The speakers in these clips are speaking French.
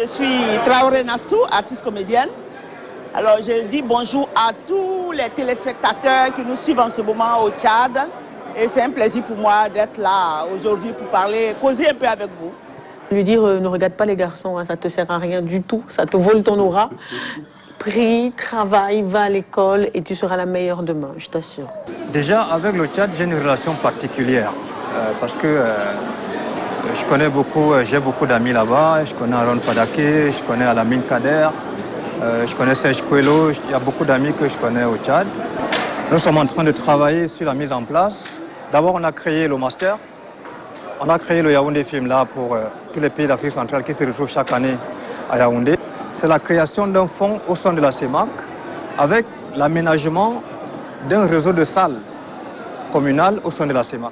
suis Traoré Nastou, artiste comédienne. Alors, je dis bonjour à tous les téléspectateurs qui nous suivent en ce moment au Tchad. Et c'est un plaisir pour moi d'être là aujourd'hui pour parler, causer un peu avec vous. Lui dire ne regarde pas les garçons, hein, ça te sert à rien du tout, ça te vole ton aura. Prie, travaille, va à l'école et tu seras la meilleure demain, je t'assure. Déjà, avec le Tchad, j'ai une relation particulière parce que je connais beaucoup, j'ai beaucoup d'amis là-bas. Je connais Aaron Fadake, je connais Alamine Kader, je connais Serge Coelho. Il y a beaucoup d'amis que je connais au Tchad. Nous sommes en train de travailler sur la mise en place. D'abord, on a créé le master. On a créé le Yaoundé Film là pour tous les pays d'Afrique centrale qui se retrouvent chaque année à Yaoundé. C'est la création d'un fonds au sein de la CEMAC avec l'aménagement d'un réseau de salles communales au sein de la CEMAC.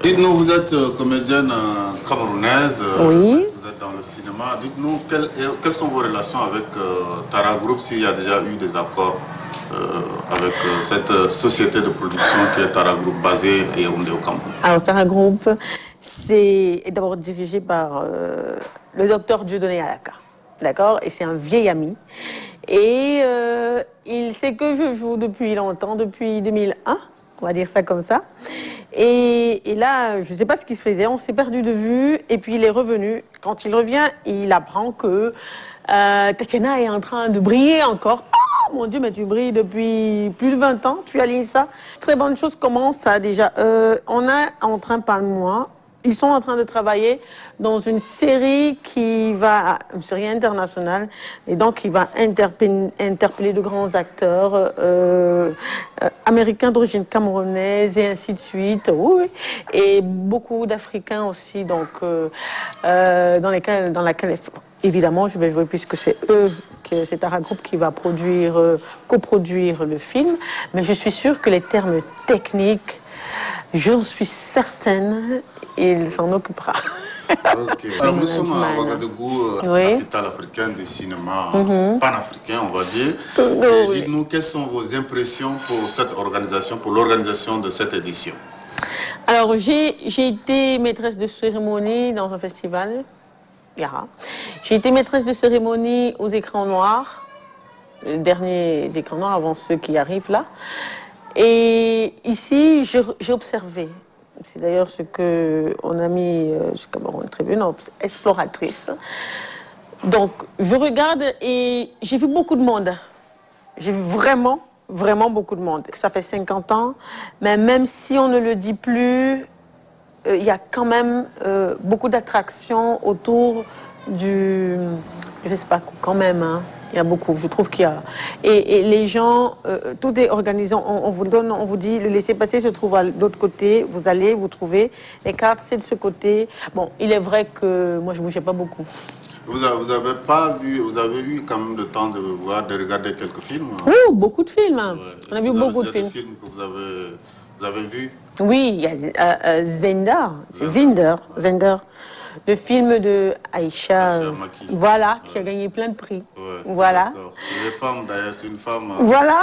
Dites-nous, vous êtes comédienne camerounaise, Oui. Vous êtes dans le cinéma. Dites-nous quelles sont vos relations avec Tara Group, s'il y a déjà eu des accords avec cette société de production qui est Tara Group basée à Yaoundé au Cameroun. Alors Tara Group, c'est d'abord dirigé par le docteur Dieudonné Alaka, d'accord? Et c'est un vieil ami. Et il sait que je joue depuis longtemps, depuis 2001, on va dire ça comme ça. Et là, je ne sais pas ce qui se faisait, on s'est perdu de vue, et puis il est revenu. Quand il revient, il apprend que Tatiana est en train de briller encore. Oh mon Dieu, mais tu brilles depuis plus de 20 ans, tu alignes ça. Très bonne chose, comment ça déjà on a en train, pas moi, ils sont en train de travailler dans une série qui va, une série internationale, et donc qui va interpeller de grands acteurs américains d'origine camerounaise et ainsi de suite, oui, et beaucoup d'Africains aussi, donc dans laquelle évidemment je vais jouer puisque c'est eux, c'est Tara Group qui va produire, coproduire le film, mais je suis sûre que les termes techniques, j'en suis certaine, il s'en occupera. Ok. Alors nous sommes à Ouagadougou, oui. Capitale africaine du cinéma panafricain, on va dire. Oui. Dites-nous quelles sont vos impressions pour cette organisation, pour l'organisation de cette édition. Alors j'ai été maîtresse de cérémonie dans un festival, Yara. J'ai été maîtresse de cérémonie aux écrans noirs, les derniers écrans noirs avant ceux qui arrivent là. Et ici, j'ai observé. C'est d'ailleurs ce qu'on a mis sur Cameroun Tribune, exploratrice. Donc, je regarde et j'ai vu beaucoup de monde. J'ai vu vraiment, vraiment beaucoup de monde. Ça fait 50 ans, mais même si on ne le dit plus, il y a quand même beaucoup d'attractions autour du... Je sais pas, quand même, hein. Il y a beaucoup, je trouve qu'il y a... Et les gens, tout est organisé, on vous donne, on vous dit, le laissez-passer se trouve à l'autre côté, vous allez, vous trouvez, les cartes c'est de ce côté. Bon, il est vrai que moi je ne bougeais pas beaucoup. Vous avez pas vu, vous avez eu quand même le temps de voir, de regarder quelques films? Oui, beaucoup de films. Hein. Ouais. On a vu beaucoup de films. Des films que vous avez vus? Oui, il y a Zender, c'est Zender. Le film de Aïcha voilà, qui a gagné plein de prix. Ouais, voilà. C'est une femme d'ailleurs, c'est une femme. Voilà,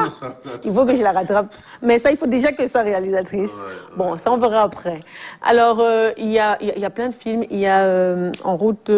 il faut que je la rattrape. Mais ça, il faut déjà qu'elle soit réalisatrice. Bon, ça on verra après. Alors, il y a plein de films. Il y a En route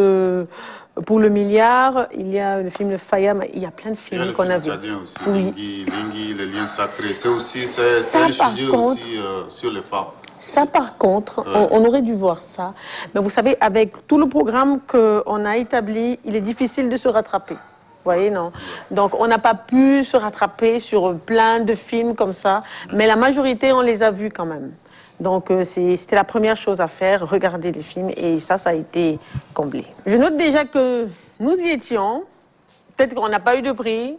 pour le milliard, il y a le film de Fayam, il y a plein de films qu'on a vus. Il y a le film tchadien aussi, Lingui, les liens sacrés. C'est aussi, c'est un sujet aussi sur les femmes. Ça, par contre, on aurait dû voir ça. Mais vous savez, avec tout le programme qu'on a établi, il est difficile de se rattraper. Vous voyez, non? Donc, on n'a pas pu se rattraper sur plein de films comme ça. Mais la majorité, on les a vus quand même. Donc, c'était la première chose à faire, regarder les films. Et ça a été comblé. Je note déjà que nous y étions. Peut-être qu'on n'a pas eu de prix.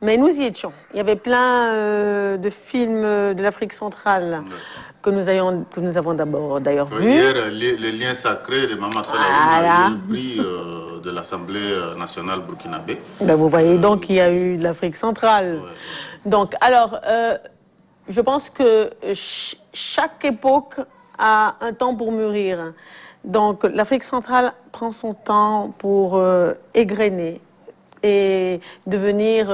Mais nous y étions. Il y avait plein de films de l'Afrique centrale que nous avons d'abord d'ailleurs vus. Hier, les liens sacrés de Maman Salah a eu le prix de l'Assemblée nationale burkinabé. Ben, vous voyez donc qu'il y a eu de l'Afrique centrale. Ouais. Donc, alors, je pense que chaque époque a un temps pour mûrir. Donc, l'Afrique centrale prend son temps pour égrener et devenir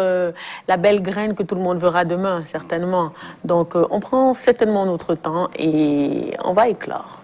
la belle graine que tout le monde verra demain, certainement. Donc, on prend certainement notre temps et on va éclore.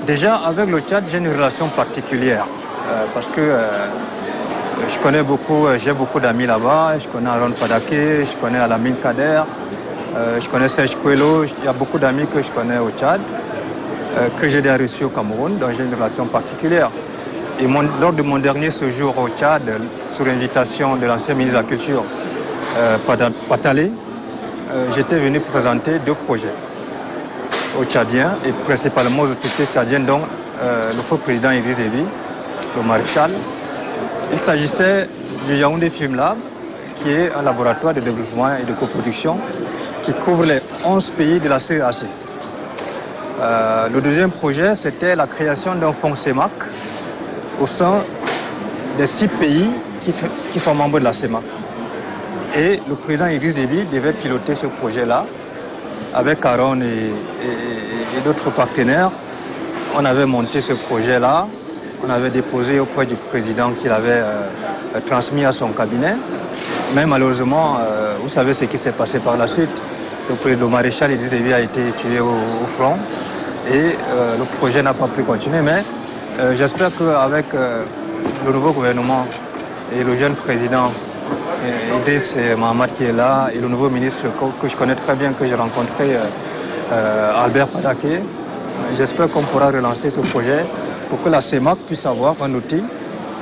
Déjà, avec le Tchad, j'ai une relation particulière parce que je connais beaucoup, j'ai beaucoup d'amis là-bas. Je connais Aaron Fadaké, je connais Alamine Kader, je connais Serge Kouelo. Il y a beaucoup d'amis que je connais au Tchad, que j'ai déjà reçus au Cameroun, donc j'ai une relation particulière. Et lors de mon dernier séjour au Tchad, sur invitation de l'ancien ministre de la Culture, Patalé, j'étais venu présenter 2 projets aux Tchadiens et principalement aux autorités tchadiennes, dont le feu président Idriss Déby, le maréchal. Il s'agissait du Yaoundé Film Lab, qui est un laboratoire de développement et de coproduction qui couvre les 11 pays de la CEAC. Le deuxième projet, c'était la création d'un fonds CEMAC au sein des 6 pays qui sont membres de la CEMAC. Et le président Idriss Déby devait piloter ce projet-là avec Aaron et d'autres partenaires. On avait monté ce projet-là, on avait déposé auprès du président qu'il avait transmis à son cabinet. Mais malheureusement, vous savez ce qui s'est passé par la suite. Le maréchal Idriss Déby a été tué au front et le projet n'a pas pu continuer. Mais j'espère qu'avec le nouveau gouvernement et le jeune président Idriss Mohamed qui est là, et le nouveau ministre que je connais très bien, que j'ai rencontré, Albert Fadaké, j'espère qu'on pourra relancer ce projet pour que la CEMAC puisse avoir un outil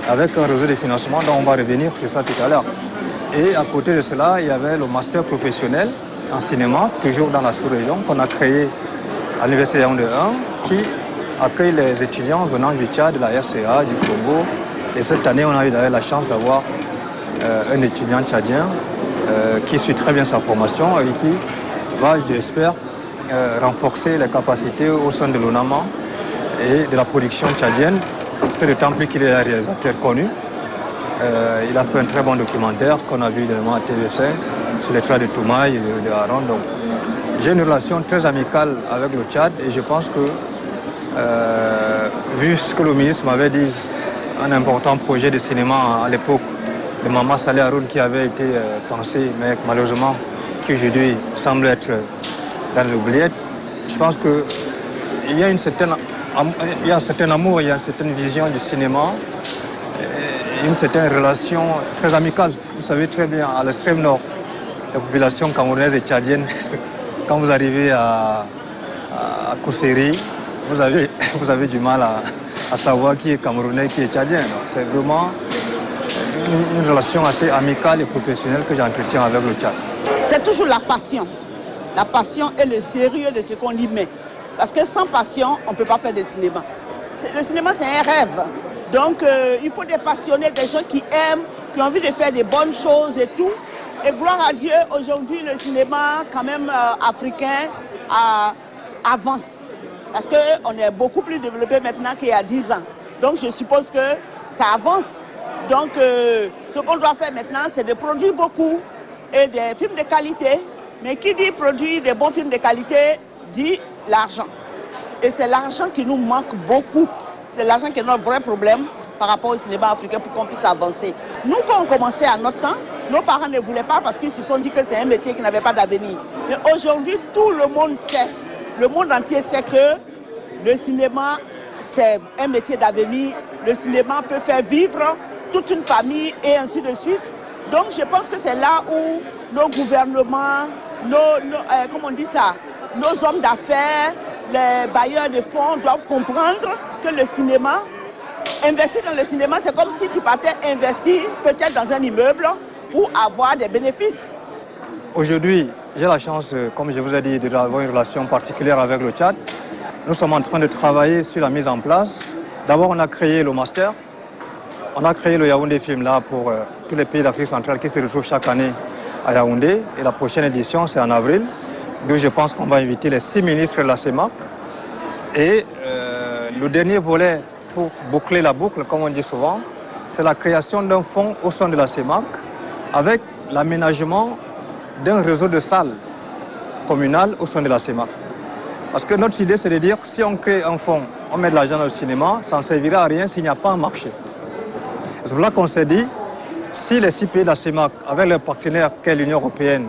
avec un réseau de financement dont on va revenir sur ça tout à l'heure. Et à côté de cela, il y avait le master professionnel en cinéma, toujours dans la sous-région, qu'on a créé à l'Université Yaoundé 1, qui accueille les étudiants venant du Tchad, de la RCA, du Congo. Et cette année, on a eu la chance d'avoir un étudiant tchadien qui suit très bien sa formation et qui va, j'espère, renforcer les capacités au sein de l'ONAMA et de la production tchadienne. C'est d'autant plus qu'il est un réalisateur connu. Il a fait un très bon documentaire qu'on a vu également à TV5 sur les traits de Toumaï et de Aaron. Donc, j'ai une relation très amicale avec le Tchad et je pense que, vu ce que le ministre m'avait dit, un important projet de cinéma à l'époque de Maman Saleh Haroun qui avait été pensé, mais malheureusement qui aujourd'hui semble être dans les oubliettes. Je pense qu'il y a un certain amour, il y a une certaine vision du cinéma, une certaine relation très amicale. Vous savez très bien, à l'extrême nord, la population camerounaise et tchadienne, quand vous arrivez à Kousséri, vous avez du mal à savoir qui est camerounais, qui est tchadien. C'est vraiment une relation assez amicale et professionnelle que j'entretiens avec le Tchad. C'est toujours la passion et le sérieux de ce qu'on y met. Parce que sans passion, on ne peut pas faire de cinéma. Le cinéma, c'est un rêve. Donc, il faut des passionnés, des gens qui aiment, qui ont envie de faire des bonnes choses et tout. Et gloire à Dieu, aujourd'hui, le cinéma, quand même, africain, avance. Parce qu'on est beaucoup plus développé maintenant qu'il y a 10 ans. Donc, je suppose que ça avance. Donc, ce qu'on doit faire maintenant, c'est de produire beaucoup et des films de qualité. Mais qui dit produire des bons films de qualité, dit l'argent. Et c'est l'argent qui nous manque beaucoup. C'est l'argent qui est notre vrai problème par rapport au cinéma africain pour qu'on puisse avancer. Nous, quand on commençait à notre temps, nos parents ne voulaient pas parce qu'ils se sont dit que c'est un métier qui n'avait pas d'avenir. Mais aujourd'hui, tout le monde sait, le monde entier sait que le cinéma, c'est un métier d'avenir. Le cinéma peut faire vivre toute une famille et ainsi de suite. Donc je pense que c'est là où nos gouvernements, comment on dit ça, nos hommes d'affaires, les bailleurs de fonds doivent comprendre que le cinéma, investir dans le cinéma, c'est comme si tu partais investir peut-être dans un immeuble pour avoir des bénéfices. Aujourd'hui, j'ai la chance, comme je vous ai dit, d'avoir une relation particulière avec le Tchad. Nous sommes en train de travailler sur la mise en place. D'abord, on a créé le master. On a créé le Yaoundé Film là pour tous les pays d'Afrique centrale qui se retrouvent chaque année à Yaoundé. Et la prochaine édition, c'est en avril, d'où je pense qu'on va inviter les 6 ministres de la CEMAC. Et le dernier volet pour boucler la boucle, comme on dit souvent, c'est la création d'un fonds au sein de la CEMAC avec l'aménagement d'un réseau de salles communales au sein de la CEMAC. Parce que notre idée, c'est de dire, si on crée un fonds, on met de l'argent dans le cinéma, ça ne servira à rien s'il n'y a pas un marché. C'est pour là qu'on s'est dit, si les 6 pays de la CEMAC, avec leurs partenaires qu'est l'Union européenne,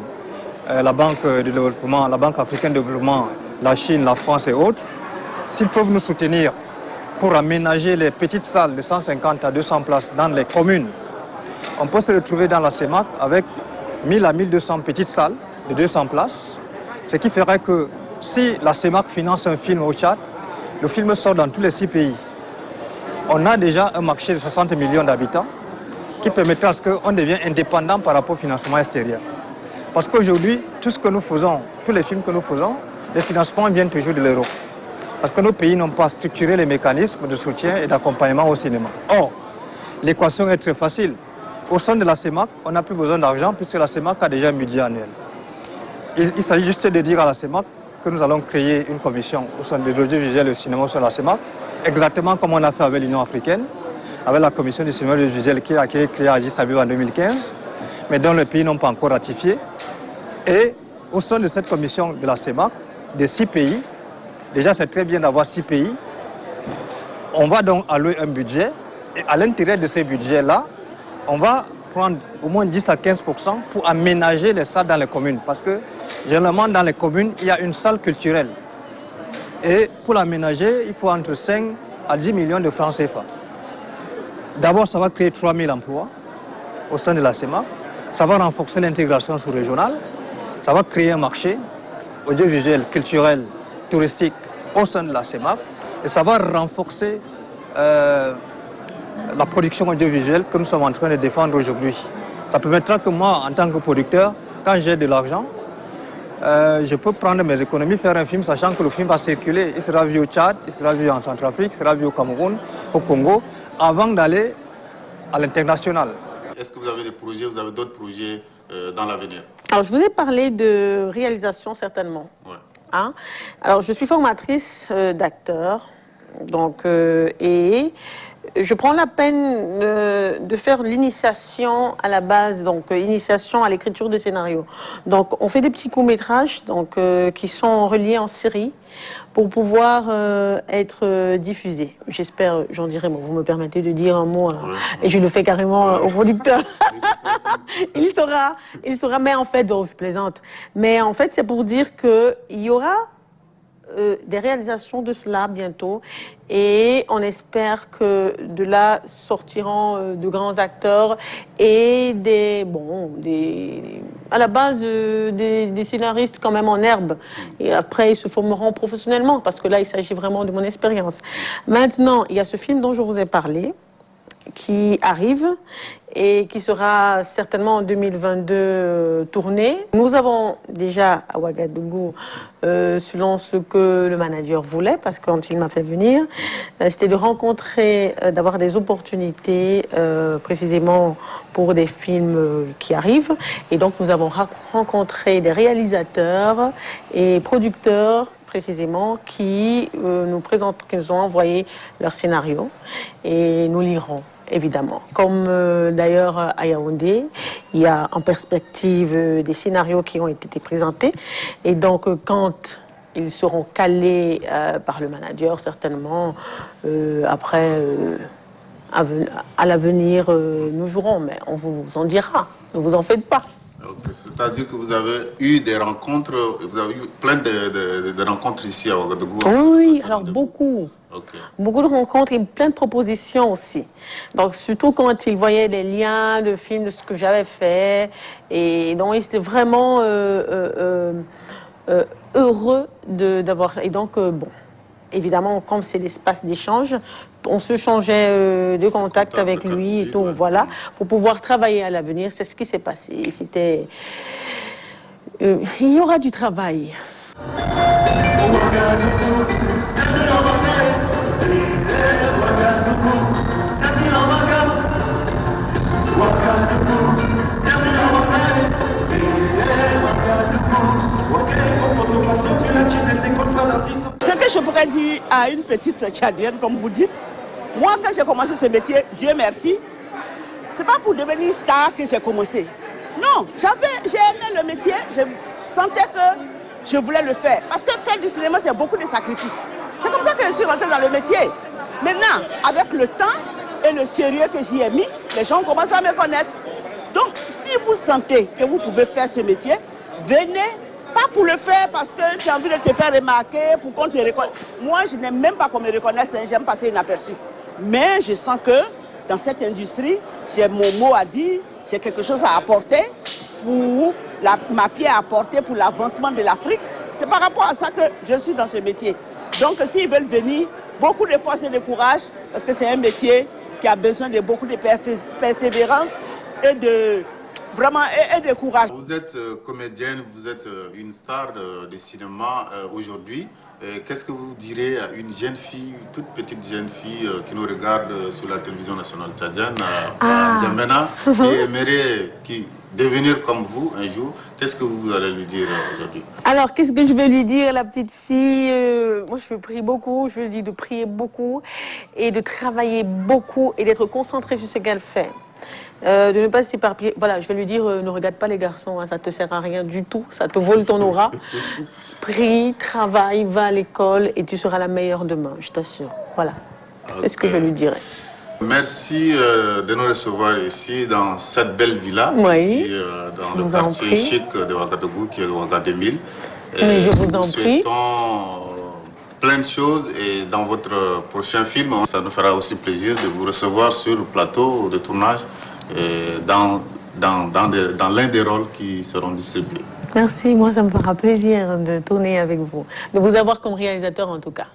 la Banque de développement, la Banque africaine de développement, la Chine, la France et autres, s'ils peuvent nous soutenir pour aménager les petites salles de 150 à 200 places dans les communes, on peut se retrouver dans la CEMAC avec 1000 à 1200 petites salles de 200 places, ce qui ferait que si la CEMAC finance un film au Tchad, le film sort dans tous les 6 pays. On a déjà un marché de 60 millions d'habitants qui permettra à ce qu'on devienne indépendant par rapport au financement extérieur. Parce qu'aujourd'hui, tout ce que nous faisons, tous les films que nous faisons, les financements viennent toujours de l'Europe. Parce que nos pays n'ont pas structuré les mécanismes de soutien et d'accompagnement au cinéma. Or, l'équation est très facile. Au sein de la CEMAC, on n'a plus besoin d'argent puisque la CEMAC a déjà un budget annuel. Il s'agit juste de dire à la CEMAC que nous allons créer une commission au sein de l'audiovisuel et du cinéma au sein de la CEMAC, exactement comme on a fait avec l'Union africaine, avec la commission du cinéma et de l'audiovisuel qui a été créée à Addis Abeba en 2015, mais dont les pays n'ont pas encore ratifié. Et au sein de cette commission de la CEMAC, des 6 pays, déjà c'est très bien d'avoir 6 pays, on va donc allouer un budget, et à l'intérieur de ces budgets-là, on va prendre au moins 10 à 15% pour aménager les salles dans les communes. Parce que généralement dans les communes, il y a une salle culturelle. Et pour l'aménager, il faut entre 5 à 10 millions de francs CFA. D'abord, ça va créer 3000 emplois au sein de la CEMAC. Ça va renforcer l'intégration sous-régionale. Ça va créer un marché audiovisuel, culturel, touristique au sein de la CEMAC. Et ça va renforcer la production audiovisuelle que nous sommes en train de défendre aujourd'hui. Ça permettra que moi, en tant que producteur, quand j'ai de l'argent, je peux prendre mes économies, faire un film, sachant que le film va circuler. Il sera vu au Tchad, il sera vu en Centrafrique, il sera vu au Cameroun, au Congo, avant d'aller à l'international. Est-ce que vous avez des projets, vous avez d'autres projets dans l'avenir? Alors, je vous ai parlé de réalisation, certainement. Ouais. Hein? Alors, je suis formatrice d'acteurs, donc, et je prends la peine de faire l'initiation à la base, donc initiation à l'écriture de scénarios. Donc on fait des petits courts-métrages donc qui sont reliés en série pour pouvoir être diffusés. J'espère, j'en dirai, vous me permettez de dire un mot, et je le fais carrément au producteur. il saura, mais en fait, je plaisante. Mais en fait, c'est pour dire qu'il y aura des réalisations de cela bientôt et on espère que de là sortiront de grands acteurs et à la base des scénaristes quand même en herbe, et après ils se formeront professionnellement parce que là il s'agit vraiment de mon expérience. Maintenant il y a ce film dont je vous ai parlé qui arrive et qui sera certainement en 2022 tourné. Nous avons déjà à Ouagadougou, selon ce que le manager voulait, parce que quand il m'a fait venir, c'était de rencontrer, d'avoir des opportunités précisément pour des films qui arrivent. Et donc nous avons rencontré des réalisateurs et producteurs précisément qui nous présentent, qui nous ont envoyé leur scénario et nous lirons. Évidemment. Comme d'ailleurs à Yaoundé, il y a en perspective des scénarios qui ont été présentés. Et donc quand ils seront calés par le manager, certainement, après, à l'avenir, nous jouerons. Mais on vous en dira, ne vous en faites pas. Okay. C'est-à-dire que vous avez eu des rencontres, vous avez eu plein de rencontres ici à Ouagadougou? Oui, alors beaucoup. Okay. Beaucoup de rencontres et plein de propositions aussi. Donc, surtout quand ils voyaient les liens de films de ce que j'avais fait. Et donc, ils étaient vraiment heureux d'avoir. Et donc, bon, évidemment, comme c'est l'espace d'échange, on se changeait de contact avec lui et tout, ouais. Voilà, pour pouvoir travailler à l'avenir. C'est ce qui s'est passé. C'était. Il y aura du travail. Ce que je pourrais dire à une petite Tchadienne, comme vous dites, moi quand j'ai commencé ce métier, Dieu merci, c'est pas pour devenir star que j'ai commencé. Non, j'ai aimé le métier, je sentais que je voulais le faire. Parce que faire du cinéma, c'est beaucoup de sacrifices. C'est comme ça que je suis rentrée dans le métier. Maintenant, avec le temps et le sérieux que j'y ai mis, les gens commencent à me connaître. Donc, si vous sentez que vous pouvez faire ce métier, venez, pas pour le faire parce que tu as envie de te faire remarquer, pour qu'on te reconnaisse. Moi, je n'aime même pas qu'on me reconnaisse, hein, j'aime passer inaperçu. Mais je sens que dans cette industrie, j'ai mon mot à dire, j'ai quelque chose à apporter, pour ma pierre à apporter pour l'avancement de l'Afrique. C'est par rapport à ça que je suis dans ce métier. Donc, s'ils veulent venir, beaucoup de force et de courage, parce que c'est un métier qui a besoin de beaucoup de persévérance et de courage. Vous êtes comédienne, vous êtes une star de cinéma aujourd'hui. Qu'est-ce que vous direz à une jeune fille, une toute petite jeune fille qui nous regarde sur la télévision nationale tchadienne, à N'Djamena, qui aimerait devenir comme vous un jour? Qu'est-ce que vous allez lui dire aujourd'hui? Alors, qu'est-ce que je vais lui dire, la petite fille? Moi, je prie beaucoup, je lui dis de prier beaucoup et de travailler beaucoup et d'être concentrée sur ce qu'elle fait. De ne pas s'éparpiller. Voilà, je vais lui dire, ne regarde pas les garçons, hein, ça te sert à rien du tout, ça te vole ton aura. Prie, travaille, va à l'école et tu seras la meilleure demain, je t'assure. Voilà, c'est ce que je lui dirais. Merci de nous recevoir ici dans cette belle villa, oui, ici, dans le quartier chic de Ouagadougou, qui est le Ouaga 2000. Mais je vous en prie. Souhaitons plein de choses et dans votre prochain film, ça nous fera aussi plaisir de vous recevoir sur le plateau de tournage et dans l'un des rôles qui seront distribués. Merci, moi ça me fera plaisir de tourner avec vous, de vous avoir comme réalisateur en tout cas.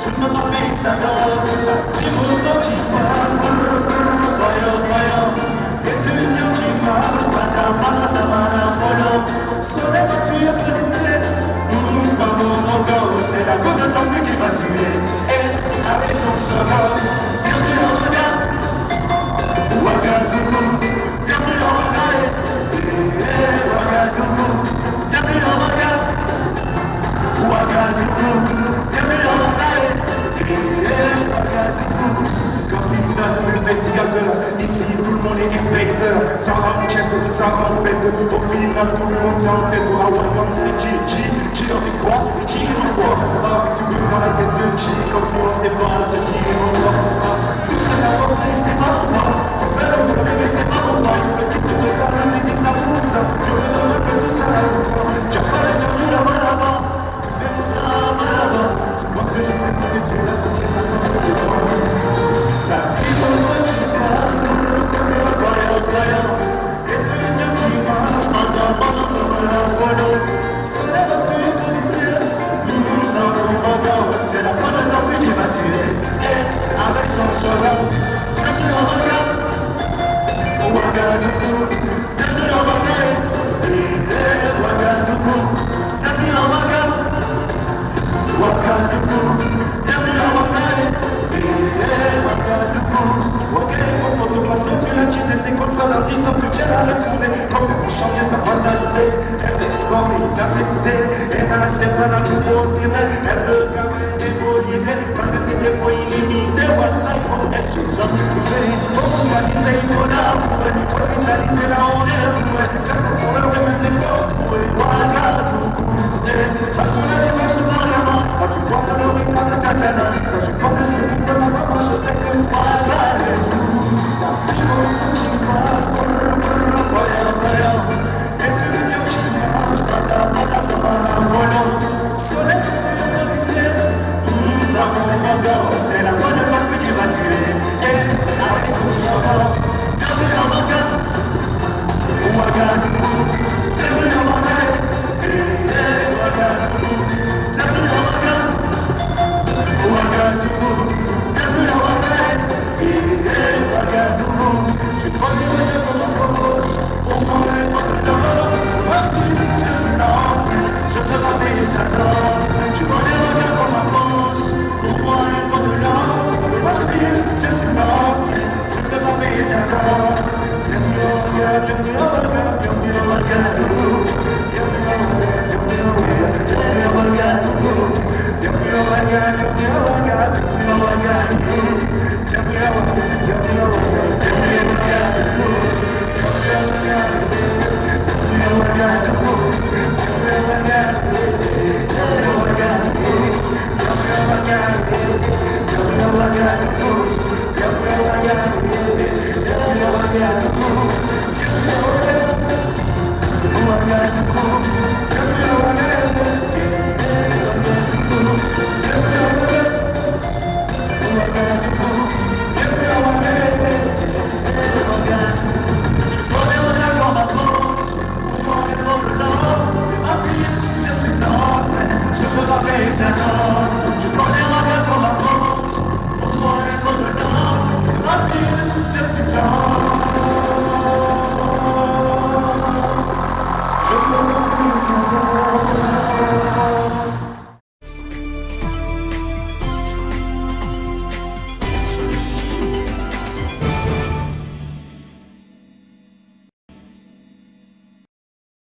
Qui dans la tête de Chi, comme si on sait pas ce qui est